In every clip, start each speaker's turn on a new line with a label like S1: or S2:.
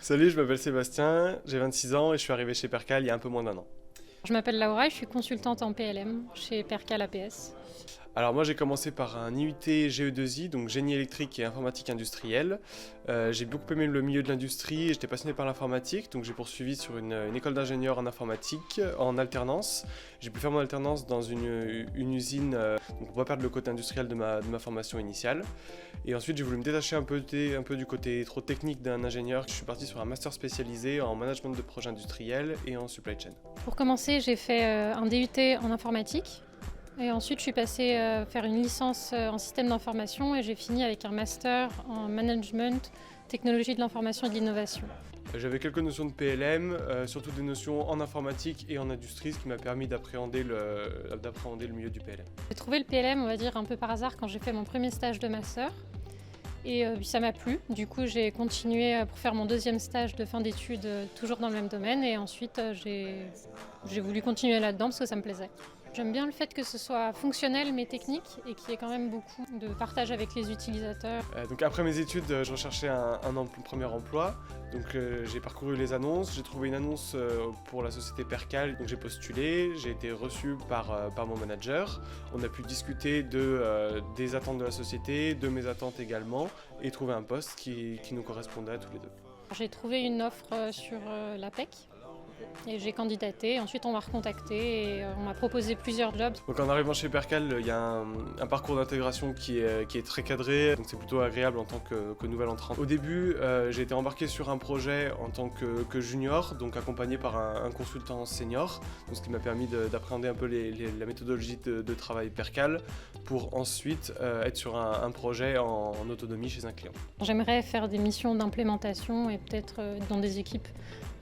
S1: Salut, je m'appelle Sébastien, j'ai 26 ans et je suis arrivé chez Percal il y a un peu moins d'un an.
S2: Je m'appelle Laura et je suis consultante en PLM chez Percal APS.
S1: Alors moi j'ai commencé par un IUT GE2I, donc génie électrique et informatique industrielle. J'ai beaucoup aimé le milieu de l'industrie et j'étais passionné par l'informatique, donc j'ai poursuivi sur une école d'ingénieur en informatique en alternance. J'ai pu faire mon alternance dans une usine, donc pour pas perdre le côté industriel de ma formation initiale. Et ensuite j'ai voulu me détacher un peu du côté trop technique d'un ingénieur. Je suis parti sur un master spécialisé en management de projets industriels et en supply chain.
S2: Pour commencer, j'ai fait un DUT en informatique. Et ensuite, je suis passée faire une licence en système d'information et j'ai fini avec un master en management, technologie de l'information et de l'innovation.
S1: J'avais quelques notions de PLM, surtout des notions en informatique et en industrie, ce qui m'a permis d'appréhender le milieu du PLM.
S2: J'ai trouvé le PLM, on va dire, un peu par hasard quand j'ai fait mon premier stage de master. Et ça m'a plu. Du coup, j'ai continué pour faire mon deuxième stage de fin d'études, toujours dans le même domaine. Et ensuite, j'ai voulu continuer là-dedans parce que ça me plaisait. J'aime bien le fait que ce soit fonctionnel mais technique et qu'il y ait quand même beaucoup de partage avec les utilisateurs.
S1: Donc après mes études, je recherchais un premier emploi. Donc j'ai parcouru les annonces, j'ai trouvé une annonce pour la société Percal. Donc j'ai postulé, j'ai été reçu par mon manager. On a pu discuter des attentes de la société, de mes attentes également, et trouver un poste qui nous correspondait à tous les deux.
S2: J'ai trouvé une offre sur l'APEC et j'ai candidaté. Ensuite, on m'a recontacté et on m'a proposé plusieurs jobs.
S1: Donc en arrivant chez Percal, il y a un parcours d'intégration qui est très cadré, donc c'est plutôt agréable en tant que nouvel entrant. Au début, j'ai été embarqué sur un projet en tant que junior, donc accompagné par un consultant senior, donc ce qui m'a permis d'appréhender un peu la méthodologie de travail Percal pour ensuite être sur un projet en autonomie chez un client.
S2: J'aimerais faire des missions d'implémentation et peut-être dans des équipes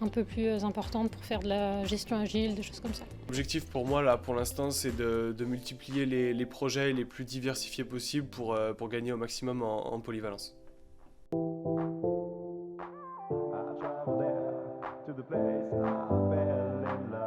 S2: un peu plus importantes pour faire de la gestion agile, des choses comme ça.
S1: L'objectif pour moi, là, pour l'instant, c'est de multiplier les projets les plus diversifiés possibles pour gagner au maximum en polyvalence. I traveled there to the place I fell in love.